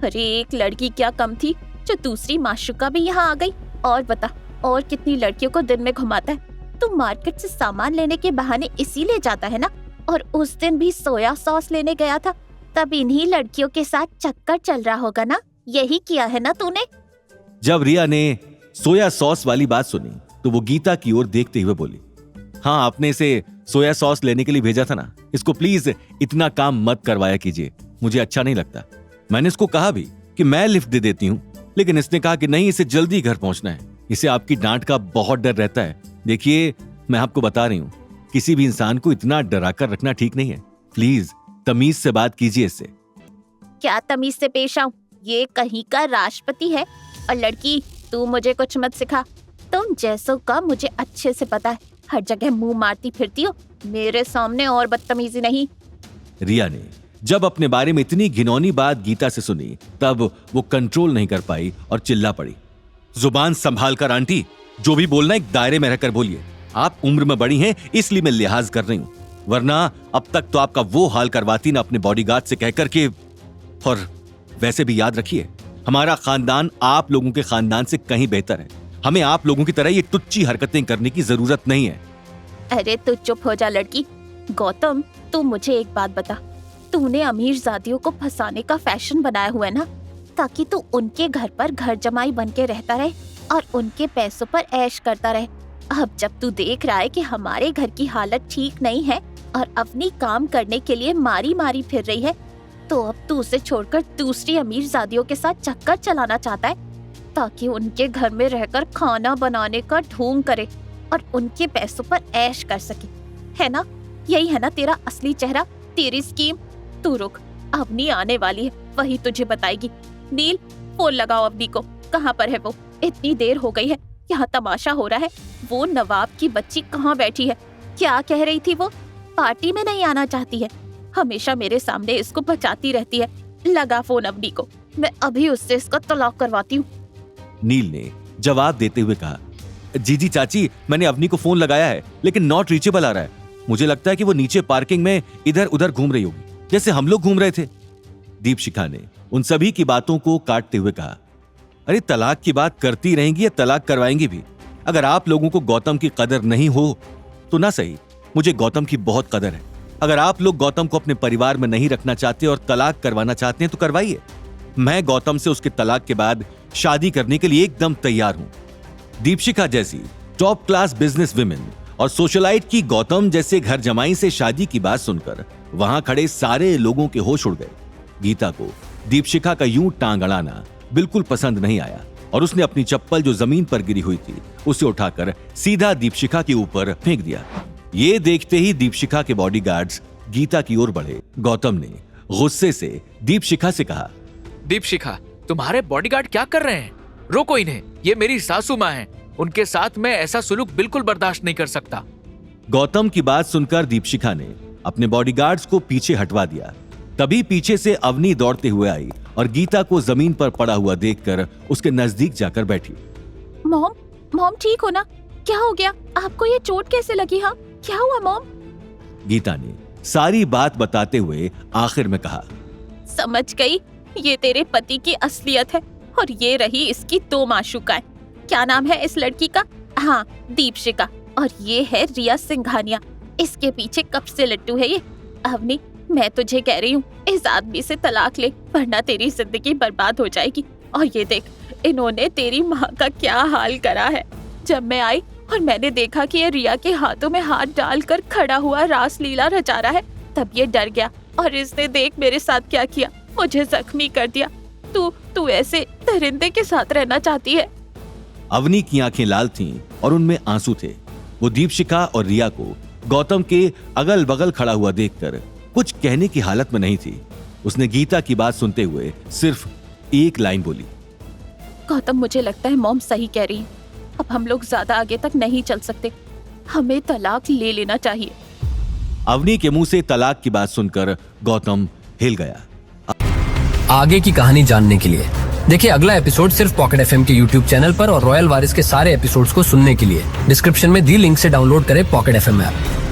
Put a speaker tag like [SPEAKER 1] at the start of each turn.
[SPEAKER 1] अरे एक लड़की क्या कम थी जो दूसरी माशूका भी यहाँ आ गई। और बता, और कितनी लड़कियों को दिन में घुमाता है? तू मार्केट से सामान लेने के बहाने इसीलिए जाता है ना? और उस दिन भी सोया सॉस लेने गया था, तब इन्हीं लड़कियों के साथ चक्कर चल रहा होगा ना? यही किया है ना तूने?
[SPEAKER 2] जब रिया ने सोया सॉस वाली बात सुनी तो वो गीता की ओर देखते हुए बोली, हाँ, आपने इसे सोया सॉस लेने के लिए भेजा था ना, इसको प्लीज इतना काम मत करवाया कीजिए, मुझे अच्छा नहीं लगता। मैंने इसको कहा भी कि मैं लिफ्ट दे देती हूँ, लेकिन इसने कहा कि नहीं, इसे जल्दी घर पहुंचना है, इसे आपकी डांट का बहुत डर रहता है। देखिए, मैं आपको बता रही हूँ, किसी भी इंसान को इतना डरा कर रखना ठीक नहीं है, प्लीज तमीज से बात कीजिए इससे।
[SPEAKER 1] क्या तमीज से पेश आऊं? ये कहीं का राष्ट्रपति है। और लड़की, तू मुझे कुछ मत सिखा, तुम जैसों का मुझे अच्छे से पता है, हर जगह मुंह मारती फिरती हो, मेरे सामने और बदतमीजी नहीं।
[SPEAKER 2] रिया ने जब अपने बारे में इतनी घिनौनी बात गीता से सुनी तब वो कंट्रोल नहीं कर पाई और चिल्ला पड़ी, जुबान संभाल कर आंटी, जो भी बोलना एक दायरे में रहकर बोलिए। आप उम्र में बड़ी हैं इसलिए मैं लिहाज कर रही हूं, वरना अब तक तो आपका वो हाल करवाती ना अपने बॉडीगार्ड से कहकर के। और वैसे भी याद रखिए, हमारा खानदान आप लोगों के खानदान से कहीं बेहतर है, हमें आप लोगों की तरह ये टुच्ची हरकतें करने की जरूरत नहीं है।
[SPEAKER 1] अरे तू चुप हो जा लड़की। गौतम, तू मुझे एक बात बता, तूने अमीरजादियों को फंसाने का फैशन बनाया हुआ है ना, ताकि तू उनके घर पर घर जमाई बन के रहता रहे और उनके पैसों पर ऐश करता रहे। अब जब तू देख रहा है कि हमारे घर की हालत ठीक नहीं है और अपनी काम करने के लिए मारी मारी फिर रही है, तो अब तू उसे छोड़कर दूसरी अमीरजादियों के साथ चक्कर चलाना चाहता है, ताकि उनके घर में रहकर खाना बनाने का ढोंग करे और उनके पैसों पर ऐश कर सके, है ना? यही है ना तेरा असली चेहरा, तेरी स्कीम? तू रुक, अवनी आने वाली है, वही तुझे बताएगी। नील, फोन लगाओ अवनी को, कहाँ पर है वो? इतनी देर हो गई है, यहाँ तमाशा हो रहा है। वो नवाब की बच्ची कहाँ बैठी है? क्या कह रही थी वो? पार्टी में नहीं आना चाहती है, हमेशा मेरे सामने इसको बचाती रहती है। लगा फोन अवनी को, मैं अभी उससे इसका तलाक करवाती हूँ।
[SPEAKER 2] नील ने जवाब देते हुए कहा, जी चाची, मैंने अवनी को फोन लगाया है, लेकिन नॉट रीचेबल आ रहा है। मुझे लगता है कि वो नीचे पार्किंग में इधर उधर घूम रही होगी, जैसे हम लोग घूम रहे थे। दीपशिखा ने उन सभी की बातों को काटते हुए कहा, अरे तलाक की बात करती रहेंगी या तलाक करवाएंगी भी? अगर आप लोगों को गौतम की कदर नहीं हो तो ना सही, मुझे गौतम की बहुत कदर है। अगर आप लोग गौतम को अपने परिवार में नहीं रखना चाहते और तलाक करवाना चाहते हैं तो करवाइए। मैं गौतम से उसके तलाक के बाद शादी करने के लिए एकदम तैयार हूं। दीपशिखा जैसी टॉप क्लास बिजनेस विमेन और सोशलाइट की गौतम जैसे घर जमाई से शादी की बात सुनकर वहां खड़े सारे लोगों के होश उड़ गए। गीता को दीपशिखा का यूं टांग अड़ाना बिल्कुल पसंद नहीं आया और उसने अपनी चप्पल जो जमीन पर गिरी हुई थी उसे उठाकर सीधा दीपशिखा के ऊपर फेंक दिया। ये देखते ही दीपशिखा के बॉडीगार्ड्स गीता की ओर बढ़े। गौतम ने गुस्से से दीपशिखा से कहा,
[SPEAKER 3] दीपशिखा, तुम्हारे बॉडीगार्ड क्या कर रहे हैं? रोको इन्हें, ये मेरी सासू माँ हैं, उनके साथ मैं ऐसा सुलूक बिल्कुल बर्दाश्त नहीं कर सकता।
[SPEAKER 2] गौतम की बात सुनकर दीपशिखा ने अपने बॉडीगार्ड्स को पीछे हटवा दिया। तभी पीछे से अवनी दौड़ते हुए आई और गीता को जमीन पर पड़ा हुआ देखकर उसके नजदीक जाकर बैठी।
[SPEAKER 1] मॉम ठीक हो ना? क्या हो गया आपको? ये चोट कैसे लगी? हाँ, क्या हुआ मॉम?
[SPEAKER 2] गीता ने सारी बात बताते हुए आखिर में कहा,
[SPEAKER 1] समझ गई, ये तेरे पति की असलियत है और ये रही इसकी 2 माशूकाएं। क्या नाम है इस लड़की का? हाँ, दीपशिखा। और ये है रिया सिंघानिया, इसके पीछे कब से लट्टू है ये। अवनी, मैं तुझे कह रही हूँ, इस आदमी से तलाक ले, वरना तेरी जिंदगी बर्बाद हो जाएगी। और ये देख, इन्होंने तेरी माँ का क्या हाल करा है। जब मैं आई और मैंने देखा कि ये रिया के हाथों में हाथ डालकर खड़ा हुआ रासलीला रचा रहा है, तब ये डर गया और इसने देख मेरे साथ क्या किया, मुझे जख्मी कर दिया। तू ऐसे दरिंदे के साथ रहना चाहती है?
[SPEAKER 2] अवनी की आंखें लाल थीं और उनमें आंसू थे। वो दीपशिखा और रिया को गौतम के अगल बगल खड़ा हुआ देखकर कुछ कहने की हालत में नहीं थी। उसने गीता की बात सुनते हुए सिर्फ एक लाइन बोली,
[SPEAKER 1] गौतम, मुझे लगता है मॉम सही कह रही है, अब हम लोग ज्यादा आगे तक नहीं चल सकते, हमें तलाक ले लेना चाहिए।
[SPEAKER 2] अवनी के मुंह से तलाक की बात सुनकर गौतम हिल गया।
[SPEAKER 4] आगे की कहानी जानने के लिए देखिए अगला एपिसोड सिर्फ पॉकेट एफएम के यूट्यूब चैनल पर और रॉयल वारिस के सारे एपिसोड्स को सुनने के लिए डिस्क्रिप्शन में दी लिंक से डाउनलोड करें पॉकेट एफएम ऐप।